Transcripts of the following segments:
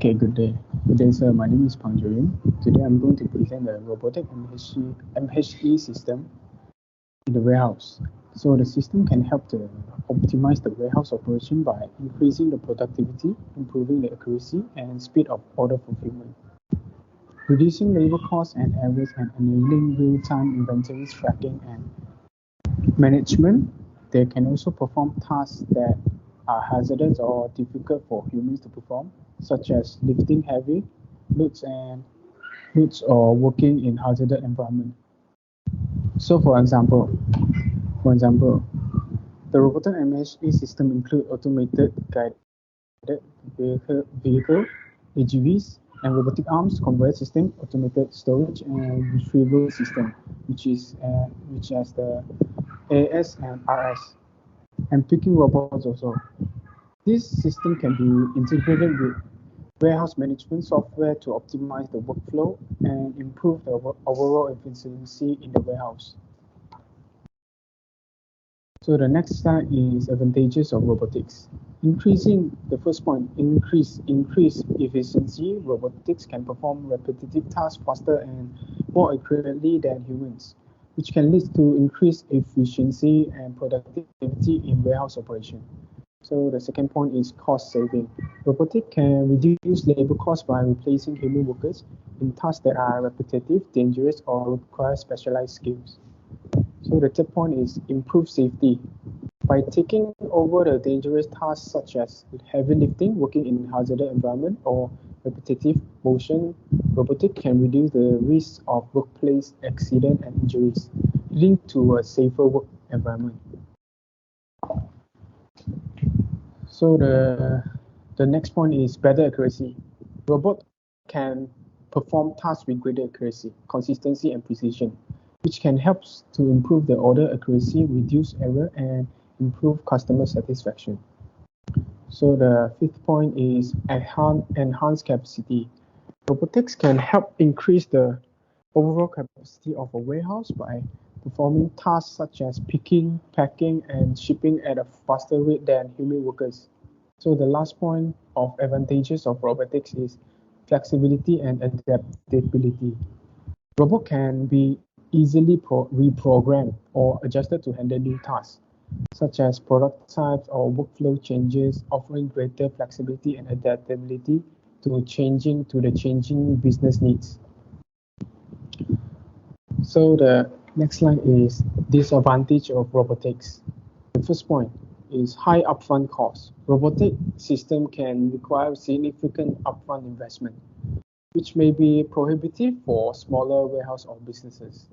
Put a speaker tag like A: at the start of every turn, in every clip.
A: Okay, good day. Good day, sir. My name is Pangjurin. Today I'm going to present the robotic MHE system in the warehouse. So the system can help to optimize the warehouse operation by increasing the productivity, improving the accuracy and speed of order fulfillment, reducing labor costs and errors, and enabling real-time inventory tracking and management. They can also perform tasks that are hazardous or difficult for humans to perform, such as lifting heavy loads or working in hazardous environment. So, for example, the robotic MHE system include automated guided vehicle AGVs, and robotic arms, conveyor system, automated storage and retrieval system, which has the AS and RS, and picking robots also. This system can be integrated with warehouse management software to optimize the workflow and improve the overall efficiency in the warehouse. So the next slide is advantages of robotics. Increasing the first point, increase efficiency. Robotics can perform repetitive tasks faster and more accurately than humans, which can lead to increased efficiency and productivity in warehouse operation. So the second point is cost saving. Robotic can reduce labor costs by replacing human workers in tasks that are repetitive, dangerous, or require specialized skills. So the third point is improve safety. By taking over the dangerous tasks such as heavy lifting, working in hazardous environment, or repetitive motion, robotic can reduce the risk of workplace accident and injuries, leading to a safer work environment. So the next point is better accuracy. Robot can perform tasks with greater accuracy, consistency, and precision, which can help to improve the order accuracy, reduce error, and improve customer satisfaction. So the fifth point is enhanced capacity. Robotics can help increase the overall capacity of a warehouse by performing tasks such as picking, packing, and shipping at a faster rate than human workers. So the last point of advantages of robotics is flexibility and adaptability. Robot can be easily reprogrammed or adjusted to handle new tasks, such as product types or workflow changes, offering greater flexibility and adaptability to the changing business needs. So the next slide is disadvantage of robotics. The first point is high upfront cost. Robotic system can require significant upfront investment, which may be prohibitive for smaller warehouse or businesses.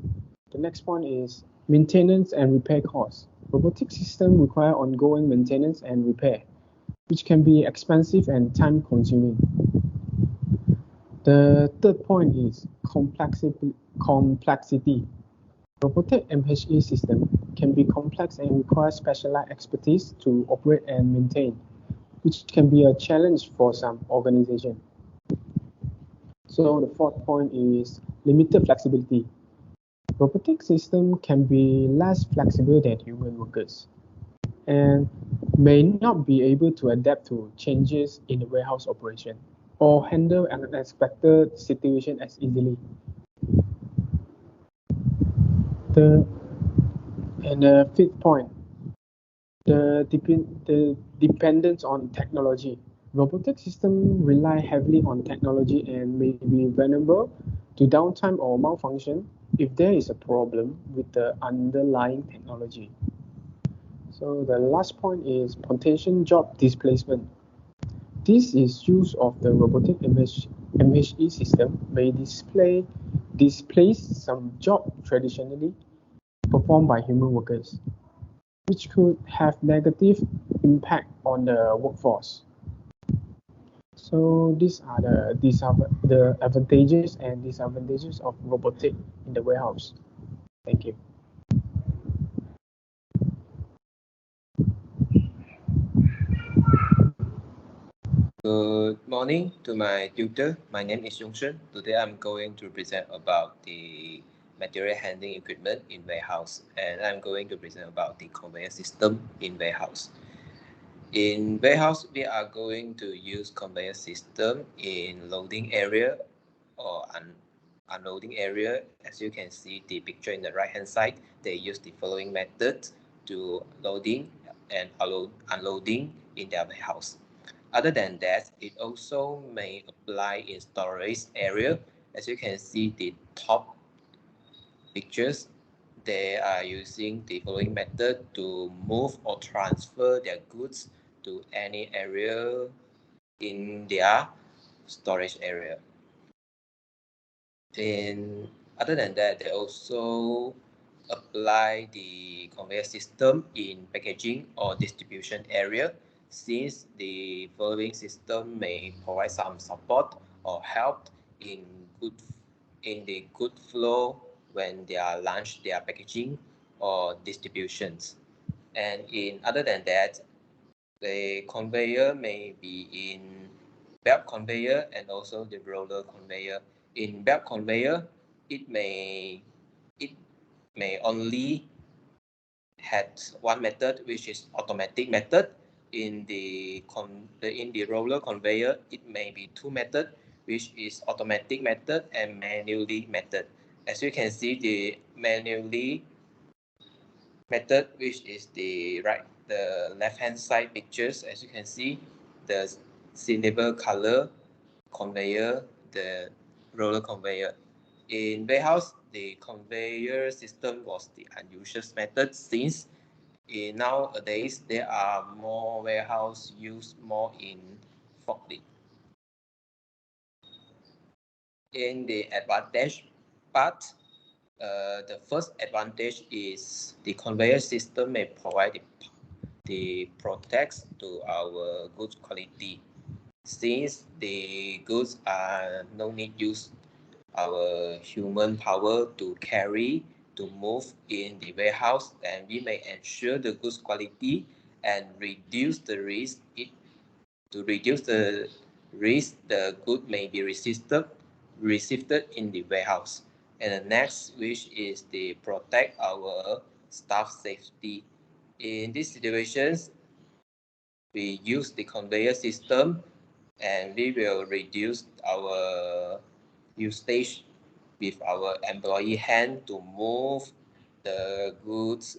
A: The next point is maintenance and repair costs. Robotic systems require ongoing maintenance and repair, which can be expensive and time-consuming. The third point is complexity. Robotic MHE system can be complex and require specialized expertise to operate and maintain, which can be a challenge for some organizations. So the fourth point is limited flexibility. Robotic system can be less flexible than human workers and may not be able to adapt to changes in the warehouse operation or handle unexpected situations as easily. The fifth point, the dependence on technology. Robotic systems rely heavily on technology and may be vulnerable to downtime or malfunction if there is a problem with the underlying technology. So the last point is potential job displacement. This is use of the robotic MHE system may displace some job traditionally performed by human workers, which could have negative impact on the workforce. So these are the advantages and disadvantages of robotic in the warehouse. Thank you.
B: Good morning to my tutor. My name is Yongshun. Today I'm going to present about the material handling equipment in warehouse, and I'm going to present about the conveyor system in warehouse. In warehouse, we are going to use conveyor system in loading area or unloading area. As you can see the picture in the right hand side, they use the following methods to loading and unloading in their warehouse. Other than that, it also may apply in storage area. As you can see the top pictures, they are using the following method to move or transfer their goods to any area in their storage area. And other than that, they also apply the conveyor system in packaging or distribution area, since the following system may provide some support or help in the good flow when they are launch their packaging or distributions. And in other than that, the conveyor may be in belt conveyor and also the roller conveyor. In belt conveyor, it may only had one method, which is automatic method. In the roller conveyor, it may be two method, which is automatic method and manually method. As you can see, the manually method, which is the left hand side pictures. As you can see, the silver color conveyor, the roller conveyor. In warehouse, the conveyor system was the unusual method, since nowadays there are more warehouse used more in forklift. In the advantage part, the first advantage is the conveyor system may provide the protects to our goods quality, since the goods are no need use our human power to carry to move in the warehouse, and we may ensure the goods quality and reduce the risk. To reduce the risk, the good may be received in the warehouse. And the next, which is the protect our staff safety. In these situations, we use the conveyor system, and we will reduce our usage with our employee hand to move the goods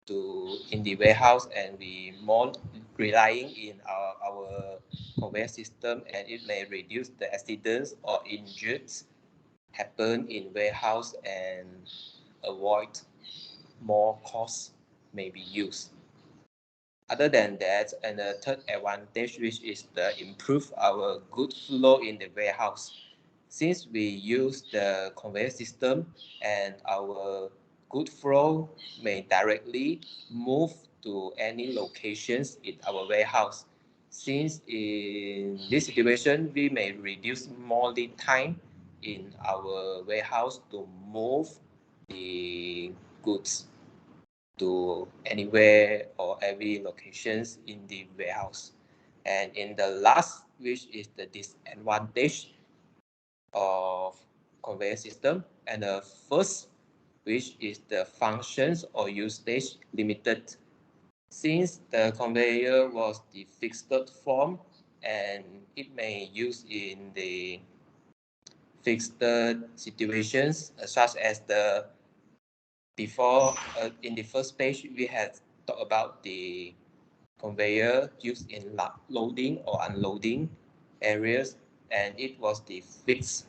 B: in the warehouse, and we more relying in our conveyor system, and it may reduce the accidents or injuries happen in warehouse and avoid more costs may be used. Other than that, and the third advantage, which is the improve our good flow in the warehouse. Since we use the conveyor system, and our good flow may directly move to any locations in our warehouse. Since in this situation, we may reduce more lead time in our warehouse to move the goods to anywhere or every locations in the warehouse. And in the last, which is the disadvantage of conveyor system, and the first, which is the functions or usage limited, since the conveyor was the fixed form, and it may use in the fixed situations, such as the before in the first page we had talked about the conveyor used in loading or unloading areas, and it was the fixed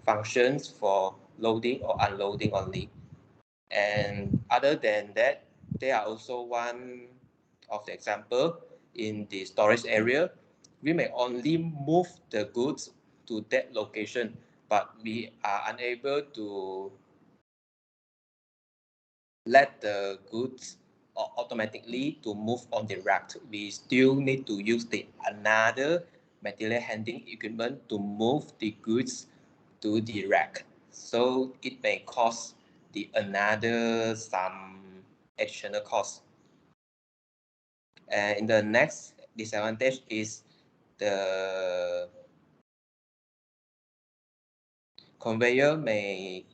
B: functions for loading or unloading only. And other than that, there are also one of the example in the storage area. We may only move the goods to that location, but we are unable to let the goods automatically to move on the rack. We still need to use the another material handling equipment to move the goods to the rack. So it may cost the another some additional cost. And in the next disadvantage is the conveyor may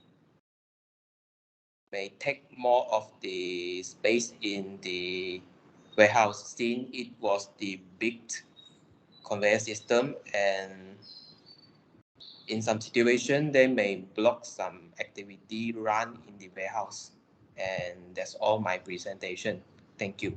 B: take more of the space in the warehouse, since it was the big conveyor system, and in some situation they may block some activity run in the warehouse. And that's all my presentation. Thank you.